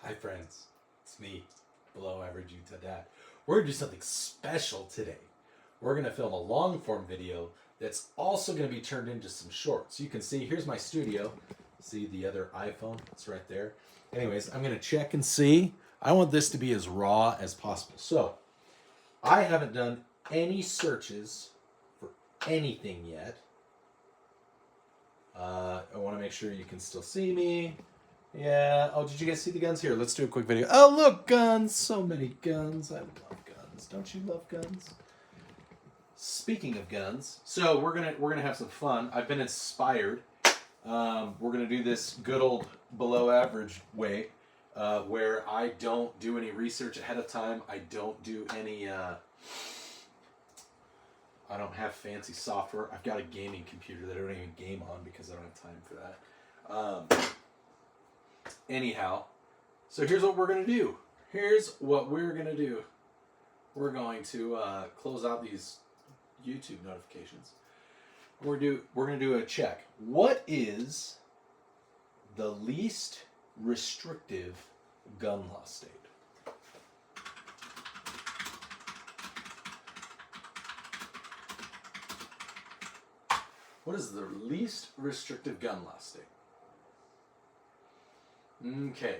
Hi friends, it's me, below average Utah Dad. We're going to do something special today. We're going to film a long form video that's also going to be turned into some shorts. You can see, here's my studio. See the other iPhone? It's right there. Anyways, I'm going to check and see. I want this to be as raw as possible. So, I haven't done any searches for anything yet. I want to make sure you can still see me. Yeah. Oh, did you guys see the guns? Here, let's do a quick video. Oh, look, guns. So many guns. I love guns. Don't you love guns? Speaking of guns, so we're gonna have some fun. I've been inspired. We're gonna do this good old below average way, where I don't do any research ahead of time. I don't do any. I don't have fancy software. I've got a gaming computer that I don't even game on because I don't have time for that. Anyhow, so here's what we're going to do. We're going to close out these YouTube notifications. We're going to do a check. What is the least restrictive gun law state? What is the least restrictive gun law state? Okay.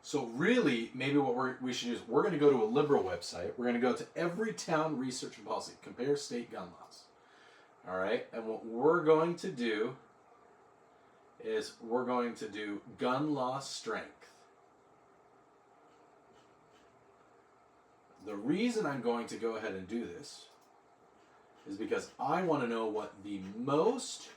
So really, maybe what we should do is we're going to go to a liberal website. We're going to go to every town research and policy, compare state gun laws. All right? And what we're going to do is we're going to do gun law strength. The reason I'm going to go ahead and do this is because I want to know what the most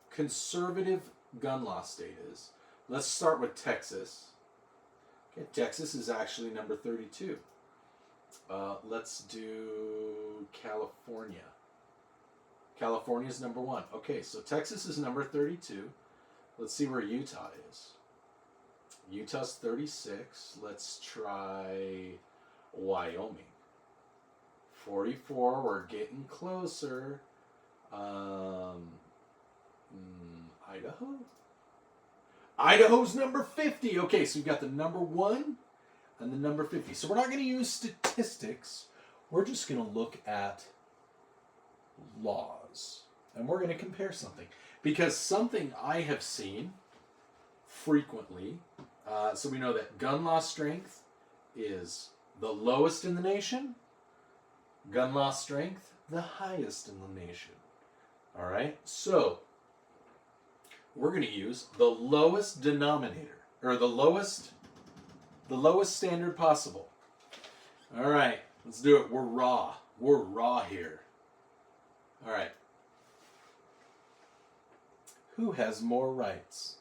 conservative gun law state is. Let's start with Texas. Okay, Texas is actually number 32. Let's do California. California is number 1. Okay, so Texas is number 32. Let's see where Utah is. Utah's 36. Let's try Wyoming. 44, we're getting closer. Idaho? Idaho's number 50. Okay, so we've got the number 1 and the number 50. So we're not going to use statistics. We're just going to look at laws. And we're going to compare something. Because something I have seen frequently, so we know that gun law strength is the lowest in the nation. Gun law strength, the highest in the nation. All right? So, we're going to use the lowest denominator, or the lowest standard possible. All right, let's do it. We're raw. We're raw here. All right. Who has more rights?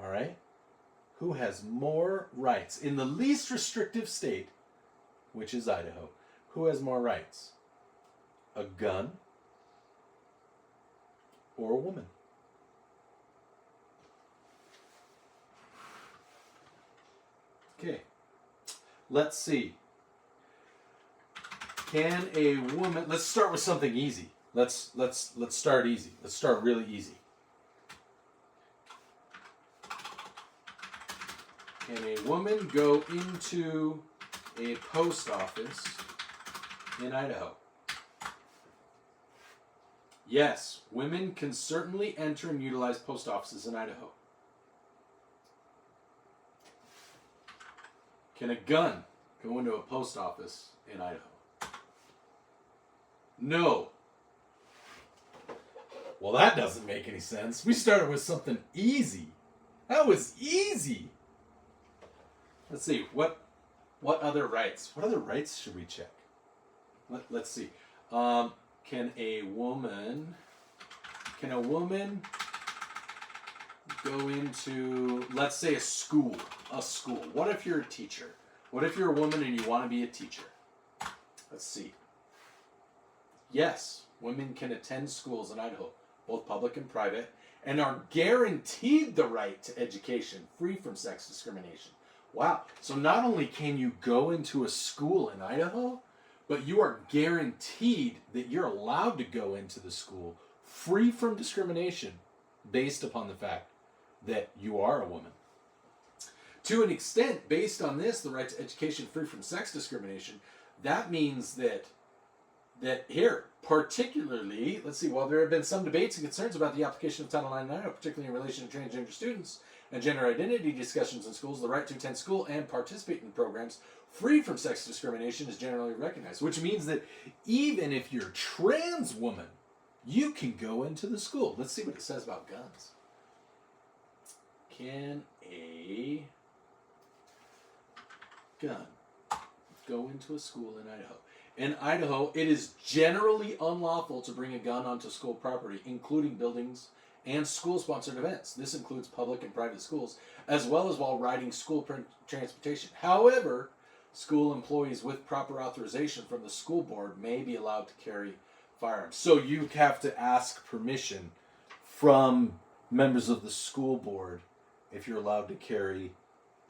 All right. Who has more rights? In the least restrictive state, which is Idaho, who has more rights? A gun or a woman? Okay, let's see. Can a woman? Let's start with something easy. Let's start easy. Let's start really easy. Can a woman go into a post office in Idaho? Yes, women can certainly enter and utilize post offices in Idaho. Can a gun go into a post office in Idaho? No. Well, that doesn't make any sense. We started with something easy. That was easy. Let's see, what other rights? What other rights should we check? Let's see. Can a woman go into, let's say, a school? What if you're a teacher? What if you're a woman and you want to be a teacher? Let's see. Yes, women can attend schools in Idaho, both public and private, and are guaranteed the right to education, free from sex discrimination. Wow. So not only can you go into a school in Idaho, but you are guaranteed that you're allowed to go into the school free from discrimination based upon the fact that you are a woman. To an extent, based on this, the right to education free from sex discrimination, that means that here, particularly, let's see, while there have been some debates and concerns about the application of Title IX, particularly in relation to transgender students and gender identity discussions in schools, the right to attend school and participate in programs free from sex discrimination is generally recognized, which means that even if you're a trans woman, you can go into the school. Let's see what it says about guns. Can a gun go into a school in Idaho? In Idaho, it is generally unlawful to bring a gun onto school property, including buildings and school-sponsored events. This includes public and private schools, as well as while riding school transportation. However, school employees with proper authorization from the school board may be allowed to carry firearms. So you have to ask permission from members of the school board if you're allowed to carry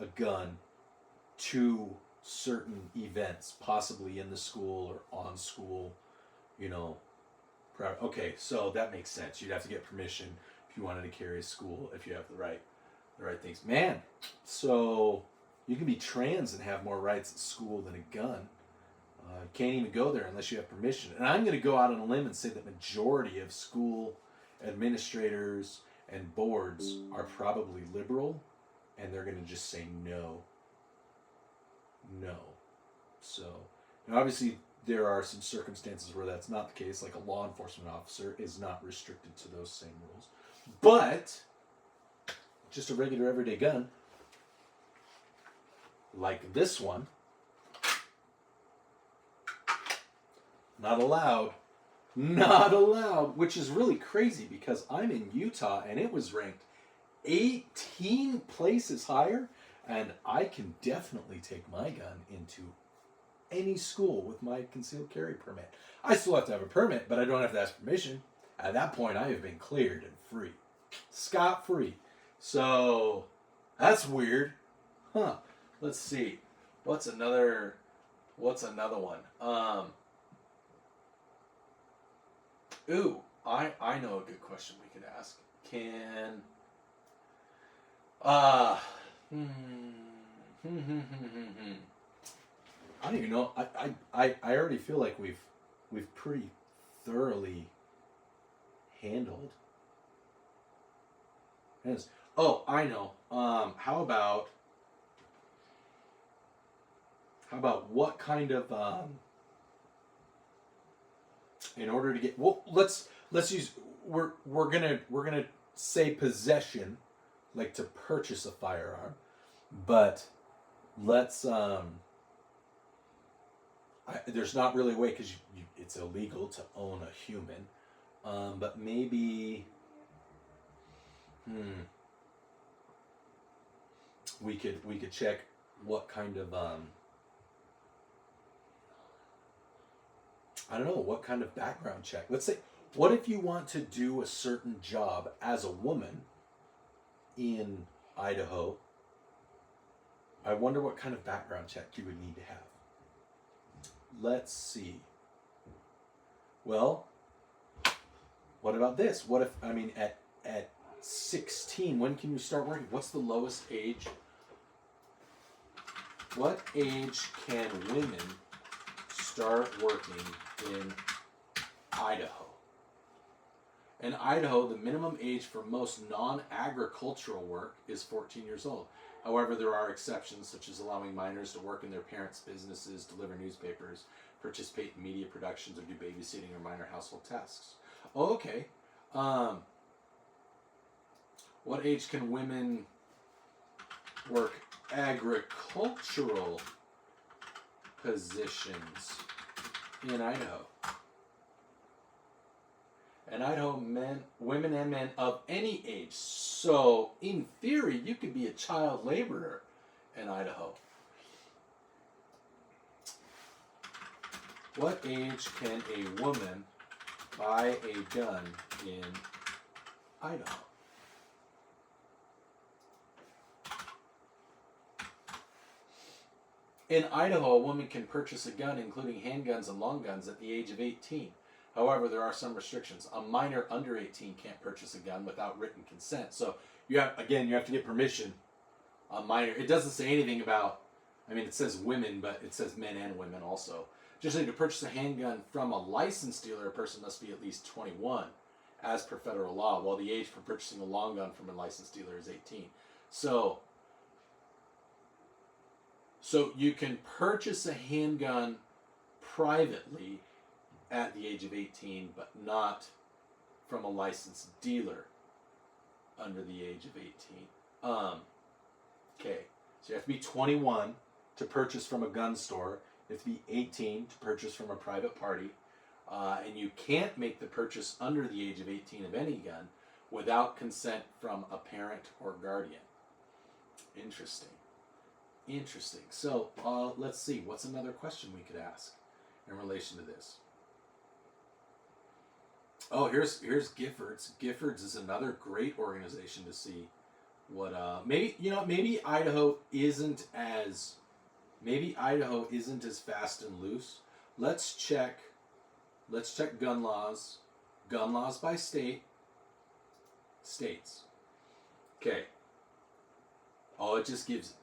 a gun to certain events, possibly in the school or on school, you know. Okay, so that makes sense. You'd have to get permission if you wanted to carry a school, if you have the right things. Man, so you can be trans and have more rights at school than a gun. You can't even go there unless you have permission. And I'm going to go out on a limb and say that majority of school administrators and boards are probably liberal, and they're going to just say no. So, and obviously there are some circumstances where that's not the case, like a law enforcement officer is not restricted to those same rules. But just a regular everyday gun, like this one, not allowed, which is really crazy because I'm in Utah and it was ranked 18 places higher, and I can definitely take my gun into any school with my concealed carry permit. I still have to have a permit, but I don't have to ask permission. At that point, I have been cleared and free. Scot-free. So, that's weird. Huh. Let's see. What's another one? I know a good question we could ask. I don't even know. I already feel like we've pretty thoroughly handled. Oh, I know. How about what kind of in order to get, well, let's use, we're gonna say possession, like to purchase a firearm, but let's there's not really a way because it's illegal to own a human, but maybe we could check what kind of I don't know, what kind of background check. Let's say, what if you want to do a certain job as a woman in Idaho? I wonder what kind of background check you would need to have. Let's see. Well, what about this? What if, I mean, at 16, when can you start working? What's the lowest age? What age can women start working in Idaho? In Idaho, the minimum age for most non-agricultural work is 14 years old. However, there are exceptions, such as allowing minors to work in their parents' businesses, deliver newspapers, participate in media productions, or do babysitting or minor household tasks. Oh, okay. What age can women work agricultural positions in Idaho? In Idaho, women and men of any age. So, in theory, you could be a child laborer in Idaho. What age can a woman buy a gun in Idaho? In Idaho, a woman can purchase a gun, including handguns and long guns, at the age of 18. However, there are some restrictions. A minor under 18 can't purchase a gun without written consent. So you have to get permission. A minor, it doesn't say anything about, I mean, it says women, but it says men and women also. Just like to purchase a handgun from a licensed dealer, a person must be at least 21, as per federal law, while the age for purchasing a long gun from a licensed dealer is 18. So you can purchase a handgun privately at the age of 18, but not from a licensed dealer under the age of 18. Okay, so you have to be 21 to purchase from a gun store. You have to be 18 to purchase from a private party. And you can't make the purchase under the age of 18 of any gun without consent from a parent or guardian. Interesting. So let's see. What's another question we could ask in relation to this? Oh, here's Giffords. Giffords is another great organization to see what maybe Idaho isn't as fast and loose. Let's check gun laws by states. Okay. Oh, it just gives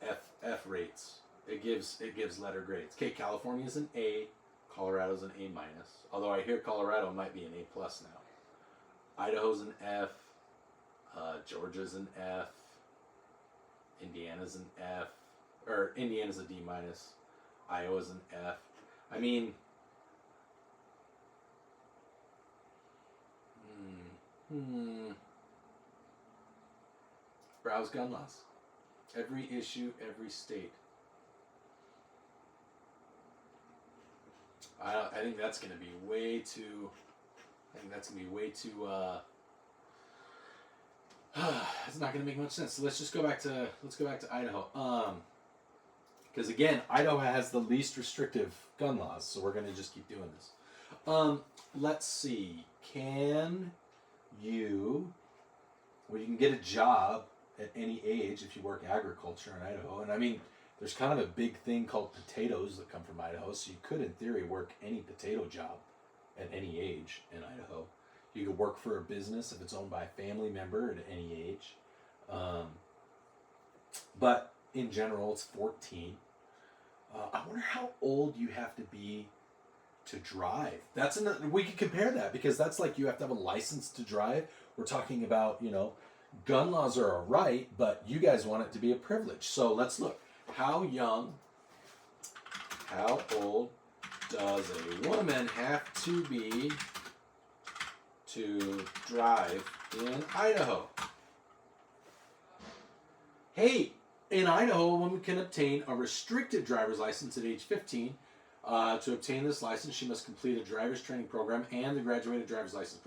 F rates. It gives letter grades. Okay, California's an A, Colorado's an A minus. Although I hear Colorado might be an A plus now. Idaho's an F, Georgia's an F, Indiana's an F, or Indiana's a D minus, Iowa's an F. I mean, browse gun laws. Every issue, every state. I think that's going to be way too. It's not going to make much sense. So let's go back to Idaho. Because again, Idaho has the least restrictive gun laws, so we're going to just keep doing this. Let's see. You can get a job at any age if you work agriculture in Idaho. And I mean, there's kind of a big thing called potatoes that come from Idaho, so you could, in theory, work any potato job at any age in Idaho. You could work for a business if it's owned by a family member at any age. But in general, it's 14. I wonder how old you have to be to drive. That's we could compare that, because that's like you have to have a license to drive. We're talking about, gun laws are a right, but you guys want it to be a privilege. So let's look. How old does a woman have to be to drive in Idaho? Hey, in Idaho, a woman can obtain a restricted driver's license at age 15. To obtain this license, she must complete a driver's training program and the graduated driver's license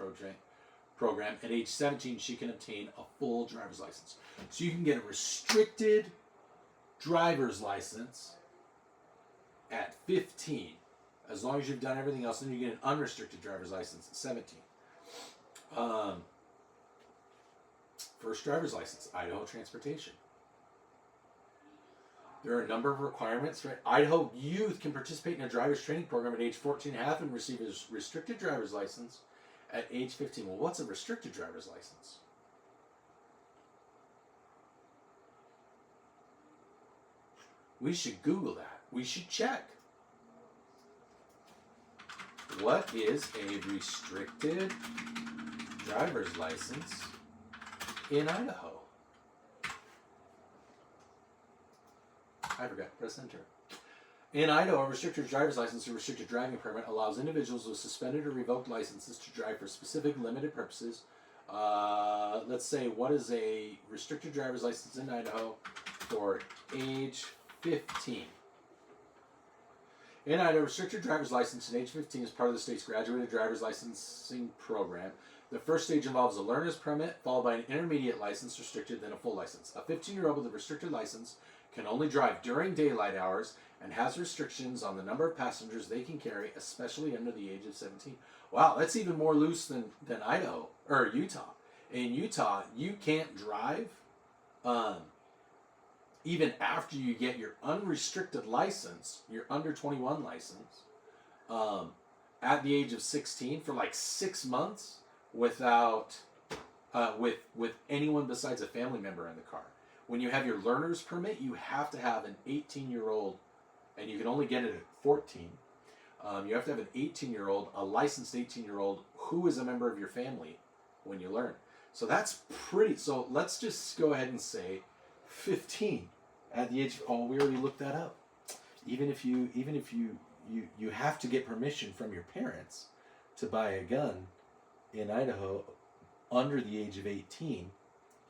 program. At age 17, she can obtain a full driver's license. So you can get a restricted driver's license at 15, as long as you've done everything else. Then you get an unrestricted driver's license at 17. First driver's license, Idaho transportation. There are a number of requirements. Right? Idaho youth can participate in a driver's training program at age 14 and a half and receive a restricted driver's license at age 15. Well, what's a restricted driver's license? We should Google that. We should check. What is a restricted driver's license in Idaho? I forgot. Press enter. In Idaho, a restricted driver's license or restricted driving permit allows individuals with suspended or revoked licenses to drive for specific limited purposes. Let's say, what is a restricted driver's license in Idaho for age 15? In Idaho, a restricted driver's license at age 15 is part of the state's graduated driver's licensing program. The first stage involves a learner's permit, followed by an intermediate license, restricted, then a full license. A 15-year-old with a restricted license can only drive during daylight hours and has restrictions on the number of passengers they can carry, especially under the age of 17. Wow, that's even more loose than Idaho, or Utah. In Utah, you can't drive even after you get your unrestricted license, your under 21 license. at the age of 16 for like 6 months without with anyone besides a family member in the car. When you have your learner's permit, you have to have an 18-year-old, and you can only get it at 14. You have to have an 18-year-old, a licensed 18-year-old who is a member of your family when you learn. So that's pretty. So let's just go ahead and say 15 at the age of, oh, we already looked that up. Even if you have to get permission from your parents to buy a gun in Idaho under the age of 18.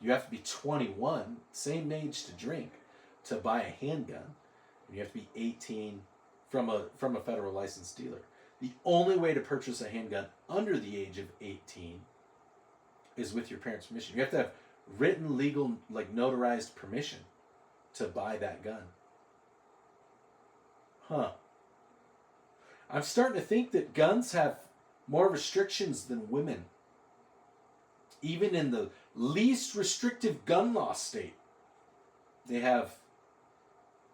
You have to be 21, same age to drink, to buy a handgun. And you have to be 18 from a federal licensed dealer. The only way to purchase a handgun under the age of 18 is with your parents' permission. You have to have written, legal, like notarized permission to buy that gun. Huh. I'm starting to think that guns have more restrictions than women. Even in the least restrictive gun law state, they have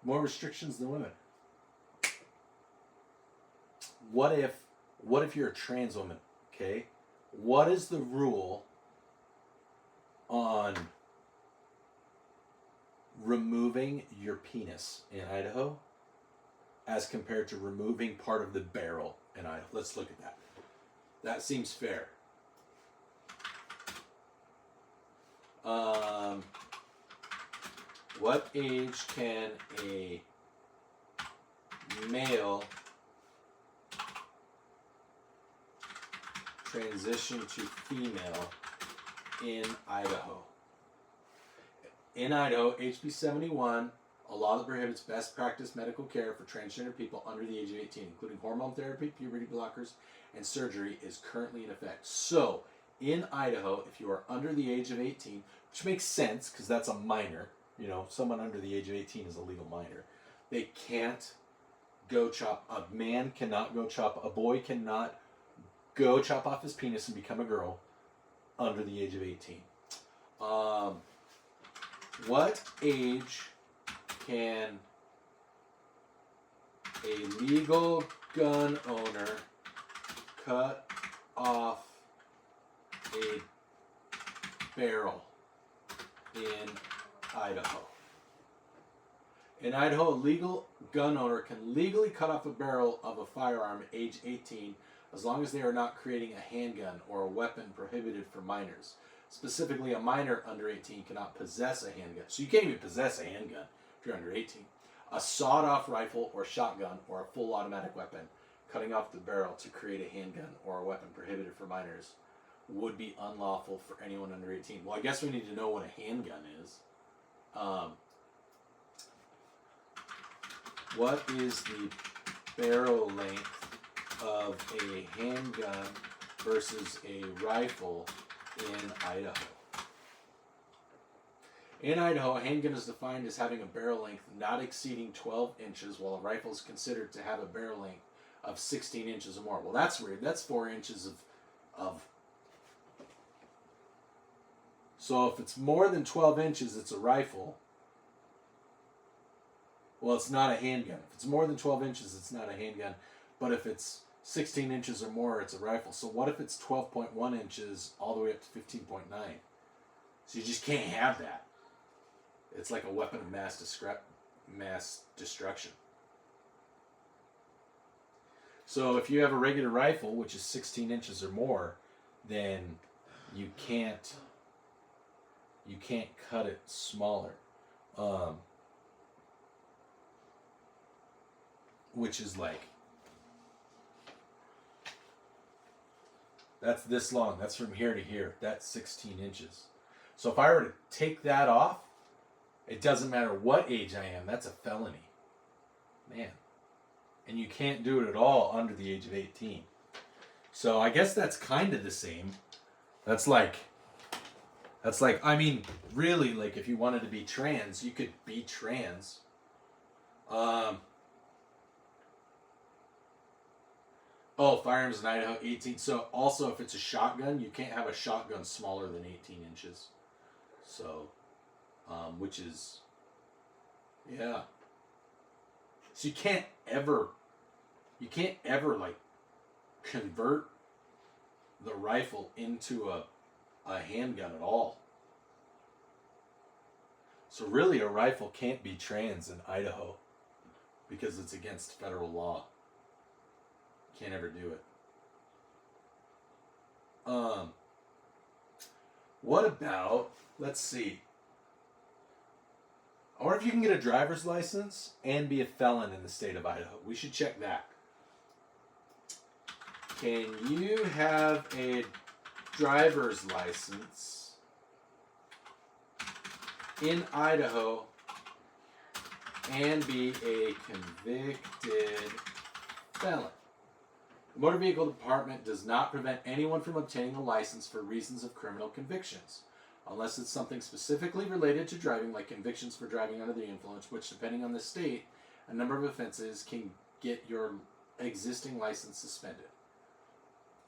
more restrictions than women. What if you're a trans woman, okay? What is the rule on removing your penis in Idaho as compared to removing part of the barrel in Idaho? Let's look at that. That seems fair. What age can a male transition to female in Idaho? In Idaho, HB 71, a law that prohibits best practice medical care for transgender people under the age of 18, including hormone therapy, puberty blockers, and surgery, is currently in effect. So, in Idaho, if you are under the age of 18, which makes sense because that's a minor, you know, someone under the age of 18 is a legal minor, they can't go chop, a man cannot go chop, a boy cannot go chop off his penis and become a girl under the age of 18. What age can a legal gun owner cut off a barrel in Idaho? In Idaho, a legal gun owner can legally cut off a barrel of a firearm at age 18 as long as they are not creating a handgun or a weapon prohibited for minors. Specifically, a minor under 18 cannot possess a handgun. So you can't even possess a handgun if you're under 18. A sawed-off rifle or shotgun or a full automatic weapon cutting off the barrel to create a handgun or a weapon prohibited for minors would be unlawful for anyone under 18. Well, I guess we need to know what a handgun is. What is the barrel length of a handgun versus a rifle in Idaho? In Idaho, a handgun is defined as having a barrel length not exceeding 12 inches, while a rifle is considered to have a barrel length of 16 inches or more. Well, that's weird. That's 4 inches of... So if it's more than 12 inches, it's a rifle. Well, it's not a handgun. If it's more than 12 inches, it's not a handgun. But if it's 16 inches or more, it's a rifle. So what if it's 12.1 inches all the way up to 15.9? So you just can't have that. It's like a weapon of mass destruction. So if you have a regular rifle, which is 16 inches or more, then you can't cut it smaller. Which is like, that's this long. That's from here to here. That's 16 inches. So if I were to take that off, it doesn't matter what age I am. That's a felony. Man. And you can't do it at all under the age of 18. So I guess that's kind of the same. That's like, I mean, really, like if you wanted to be trans, you could be trans. Oh, firearms in Idaho, 18. So also if it's a shotgun, you can't have a shotgun smaller than 18 inches. So, which is, yeah. So you can't ever like convert the rifle into a handgun at all. So really a rifle can't be trans in Idaho because it's against federal law. Can't ever do it. What about, let's see. I wonder if you can get a driver's license and be a felon in the state of Idaho. We should check that. Can you have a driver's license in Idaho and be a convicted felon? The Motor Vehicle Department does not prevent anyone from obtaining a license for reasons of criminal convictions, unless it's something specifically related to driving, like convictions for driving under the influence, which, depending on the state, a number of offenses can get your existing license suspended.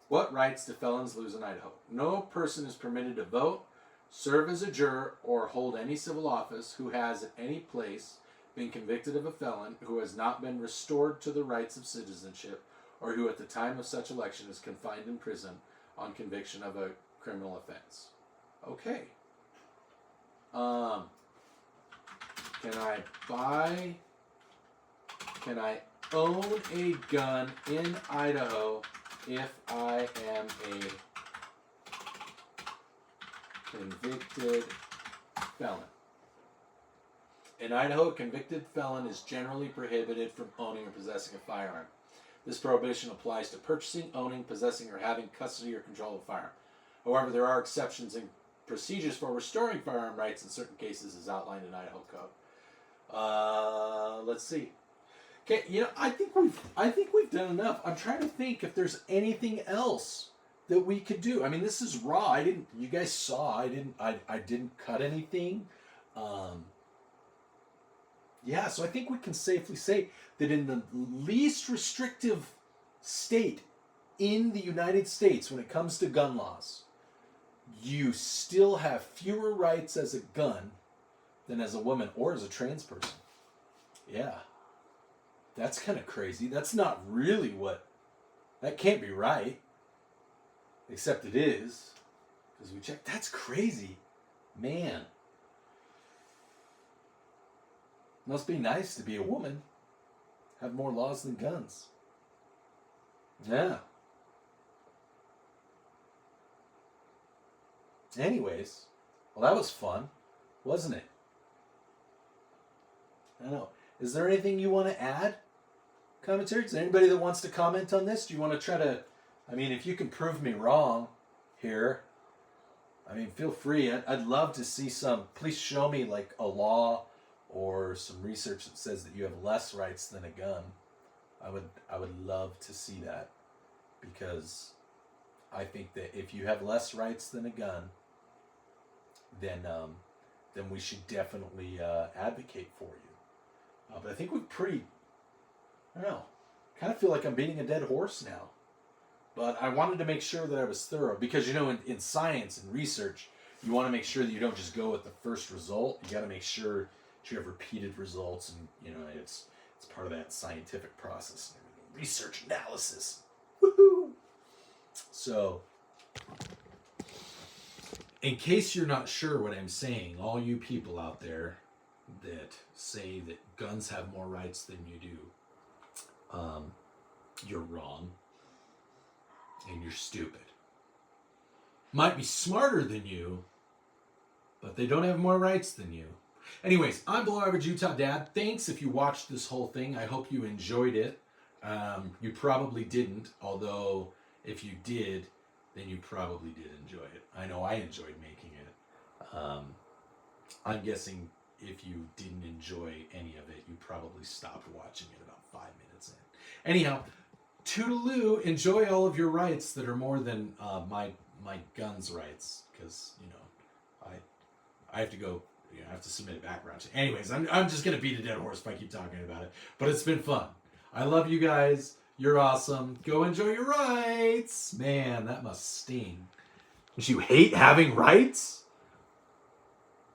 What rights do felons lose in Idaho? No person is permitted to vote, serve as a juror, or hold any civil office who has at any place been convicted of a felon who has not been restored to the rights of citizenship, or who at the time of such election is confined in prison on conviction of a criminal offense. Okay. Can I own a gun in Idaho if I am a convicted felon? In Idaho, a convicted felon is generally prohibited from owning or possessing a firearm. This prohibition applies to purchasing, owning, possessing, or having custody or control of a firearm. However, there are exceptions and procedures for restoring firearm rights in certain cases as outlined in Idaho Code. Let's see. Okay, I think we've done enough. I'm trying to think if there's anything else that we could do. I mean, this is raw. You guys saw. I didn't cut anything. Yeah, so I think we can safely say that in the least restrictive state in the United States when it comes to gun laws, you still have fewer rights as a gun than as a woman or as a trans person. Yeah. That's kind of crazy. That's not really that can't be right. Except it is. Because we checked. That's crazy. Man. Must be nice to be a woman. Have more laws than guns. Yeah. Anyways, well, that was fun, wasn't it? I don't know. Is there anything you want to add? Commentary? Is there anybody that wants to comment on this? Do you want to try to... if you can prove me wrong here, feel free. I'd love to see some... Please show me, like, a law or some research that says that you have less rights than a gun. I would love to see that, because I think that if you have less rights than a gun, then we should definitely advocate for you. But I think we've I don't know, kind of feel like I'm beating a dead horse now. But I wanted to make sure that I was thorough, because in science and research, you want to make sure that you don't just go with the first result. You got to make sure you have repeated results, and it's part of that scientific process, research analysis. Woohoo! So, in case you're not sure what I'm saying, all you people out there that say that guns have more rights than you do, you're wrong, and you're stupid. Might be smarter than you, but they don't have more rights than you. Anyways, I'm Below Average Utah Dad. Thanks if you watched this whole thing. I hope you enjoyed it. You probably didn't, although if you did, then you probably did enjoy it. I know I enjoyed making it. I'm guessing if you didn't enjoy any of it, you probably stopped watching it about 5 minutes in. Anyhow, toodaloo, enjoy all of your rights that are more than my gun's rights, because, I have to go... I have to submit a background check. Anyways, I'm just going to beat a dead horse if I keep talking about it. But it's been fun. I love you guys. You're awesome. Go enjoy your rights. Man, that must sting. Don't you hate having rights?